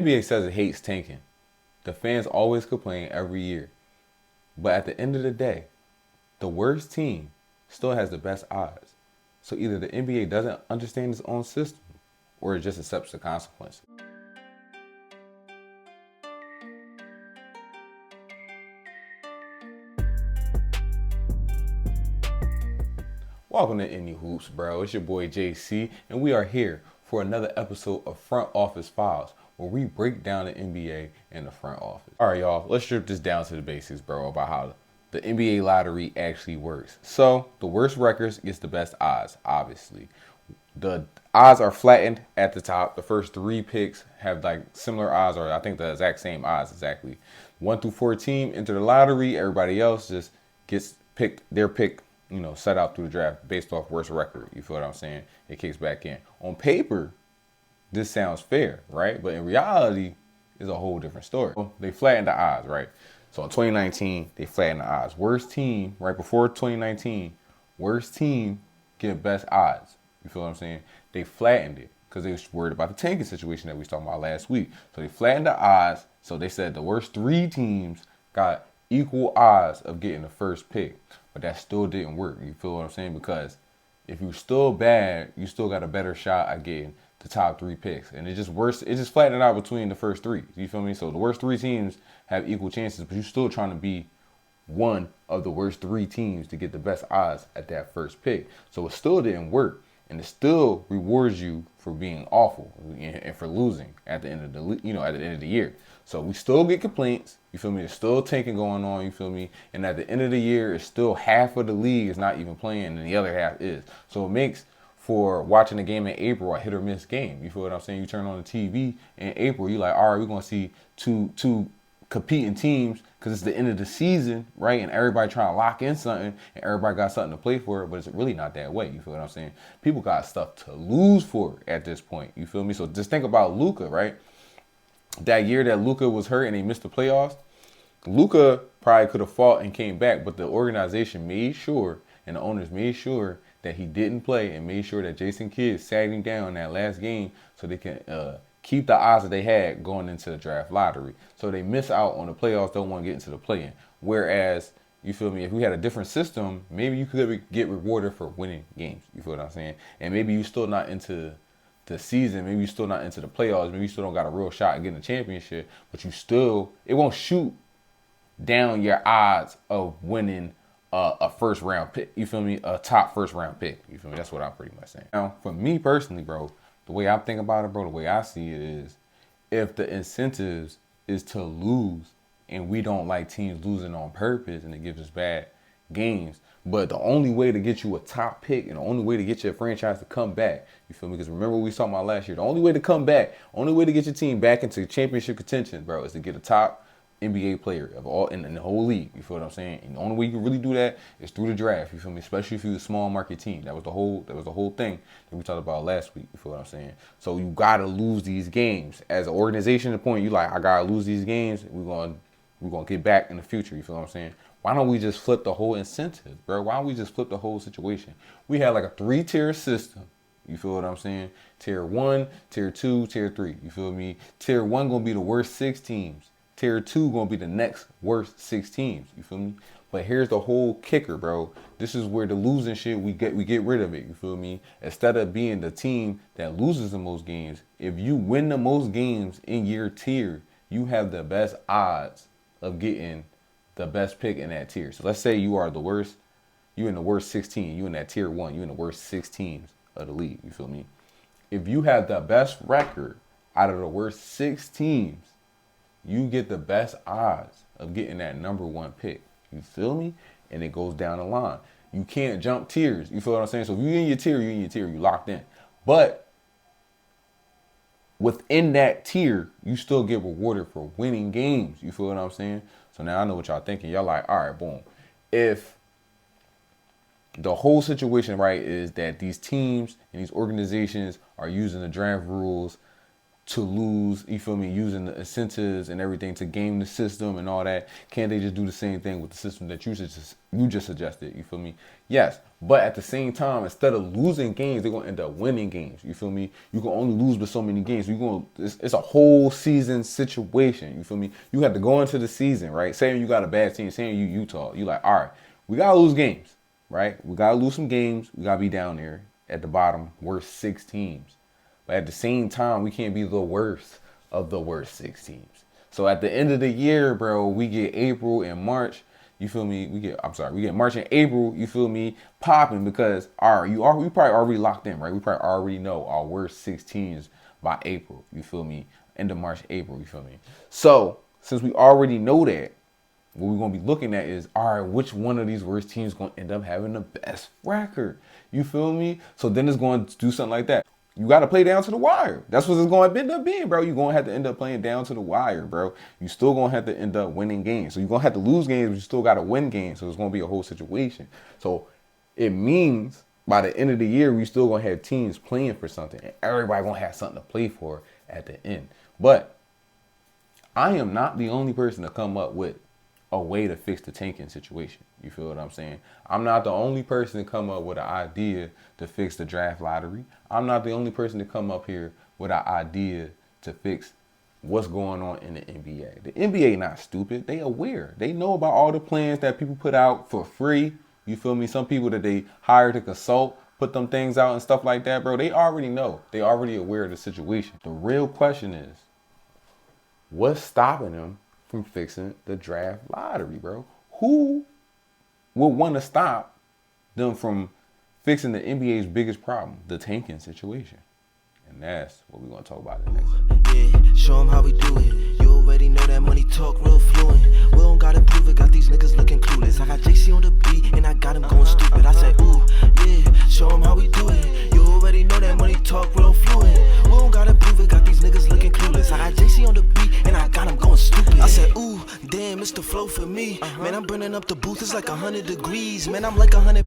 NBA says it hates tanking. The fans always complain every year. But at the end of the day, the worst team still has the best odds. So either the NBA doesn't understand its own system or it just accepts the consequences. Welcome to Indie Hoops, bro. It's your boy JC, and we are here for another episode of Front Office Files, where we break down the NBA and the front office. All right, y'all, let's strip this down to the basics, bro, about how the NBA lottery actually works. So, the worst records gets the best odds, obviously. The odds are flattened at the top. The first 3 picks have like similar odds, or I think the exact same odds exactly. 1 through 14 enter the lottery. Everybody else just gets picked, their pick, set out through the draft based off worst record. You feel what I'm saying? It kicks back in. On paper, this sounds fair, right? But in reality, it's a whole different story. They flattened the odds, right? So in 2019, they flattened the odds. Worst team, right before 2019, worst team get best odds. You feel what I'm saying? They flattened it because they was worried about the tanking situation that we was talking about last week. So they flattened the odds. So they said the worst 3 teams got equal odds of getting the first pick. But that still didn't work. You feel what I'm saying? Because if you're still bad, you still got a better shot at getting the top 3 picks. And it just flattened it out between the first 3. You feel me? So the worst 3 teams have equal chances, but you're still trying to be one of the worst 3 teams to get the best odds at that first pick. So it still didn't work. And it still rewards you for being awful and for losing at the end of the year. So we still get complaints. You feel me? There's still tanking going on. You feel me? And at the end of the year, it's still half of the league is not even playing, and the other half is. So it makes for watching a game in April a hit or miss game. You feel what I'm saying? You turn on the TV in April, you're like, all right, we're gonna see two competing teams because it's the end of the season, right? And everybody trying to lock in something, and everybody got something to play for it, but it's really not that way. You feel what I'm saying? People got stuff to lose for at this point. You feel me? So just think about Luka, right? That year that Luka was hurt and he missed the playoffs, Luka probably could have fought and came back, but the organization made sure and the owners made sure that he didn't play and made sure that Jason Kidd sat him down that last game so they can keep the odds that they had going into the draft lottery. So they miss out on the playoffs, don't want to get into the play-in. Whereas, you feel me, if we had a different system, maybe you could get rewarded for winning games. You feel what I'm saying? And maybe you're still not into the season, maybe you're still not into the playoffs, maybe you still don't got a real shot at getting a championship, but it won't shoot down your odds of winning a first round pick. You feel me? A top first round pick. You feel me? That's what I'm pretty much saying. Now, for me personally, bro, the way I'm thinking about it, bro, the way I see it is, if the incentives is to lose and we don't like teams losing on purpose and it gives us bad games, but the only way to get you a top pick and the only way to get your franchise to come back, you feel me? Because remember what we was talking about last year, the only way to come back, only way to get your team back into championship contention, bro, is to get a top NBA player of all in the whole league. You feel what I'm saying? And the only way you can really do that is through the draft. You feel me? Especially if you're a small market team. That was the whole thing that we talked about last week. You feel what I'm saying? So you gotta lose these games. As an organization, the point you like, I gotta lose these games. We're gonna get back in the future. You feel what I'm saying? Why don't we just flip the whole incentive, bro? Why don't we just flip the whole situation? We had like a 3-tier system. You feel what I'm saying? Tier 1, Tier 2, Tier 3. You feel me? Tier 1 gonna be the worst 6 teams. Tier 2 gonna be the next worst 6 teams. You feel me? But here's the whole kicker, bro. This is where the losing shit, we get rid of it. You feel me? Instead of being the team that loses the most games, if you win the most games in your tier, you have the best odds of getting the best pick in that tier. So let's say you are the worst, you in the worst 16, you in that tier 1, you in the worst 6 teams of the league. You feel me? If you have the best record out of the worst 6 teams, you get the best odds of getting that number 1 pick. You feel me? And it goes down the line. You can't jump tiers. You feel what I'm saying? So if you're in your tier, you locked in. But within that tier, you still get rewarded for winning games. You feel what I'm saying? So now I know what y'all thinking. Y'all like, all right, boom. If the whole situation, right, is that these teams and these organizations are using the draft rules to lose, you feel me, using the incentives and everything to game the system and all that? Can't they just do the same thing with the system that you just suggested, you feel me? Yes, but at the same time, instead of losing games, they're gonna end up winning games, you feel me? You can only lose with so many games. It's a whole season situation, you feel me? You have to go into the season, right? Saying you got a bad team, saying you Utah, you like, all right, we gotta lose games, right? We gotta lose some games. We gotta be down there at the bottom, worst 6 teams. But at the same time, we can't be the worst of the worst 6 teams. So at the end of the year, bro, we get April and March, you feel me? We get March and April, you feel me, popping because we probably already locked in, right? We probably already know our worst 6 teams by April, you feel me? End of March, April, you feel me? So since we already know that, what we're going to be looking at is, all right, which one of these worst teams going to end up having the best record? You feel me? So then it's going to do something like that. You got to play down to the wire. That's what it's going to end up being, bro. You're going to have to end up playing down to the wire, bro. You still going to have to end up winning games. So you're going to have to lose games, but you still got to win games. So it's going to be a whole situation. So it means by the end of the year, we still going to have teams playing for something. And everybody going to have something to play for at the end. But I am not the only person to come up with a way to fix the tanking situation. You feel what I'm saying? I'm not the only person to come up with an idea to fix the draft lottery. I'm not the only person to come up here with an idea to fix what's going on in the NBA. The NBA not stupid. They aware. They know about all the plans that people put out for free. You feel me? Some people that they hire to consult, put them things out and stuff like that, bro. They already know. They already aware of the situation. The real question is, what's stopping them from fixing the draft lottery, bro? Who would want to stop them from fixing the NBA's biggest problem, the tanking situation? And that's what we're going to talk about in the next episode. Yeah, show them how we do it. You already know that money talk real fluent. We don't gotta prove it, got these niggas looking clueless. I got JC on the beat and I got him going stupid. I said, ooh, yeah, show them how we do it. You already know that money talk real fluent. We don't gotta prove it, got these niggas looking clueless. I got JC on the beat and I got him going stupid. I said, ooh, damn, it's the flow for me. Man, I'm burning up the booth, it's like 100 degrees. Man, I'm like 100.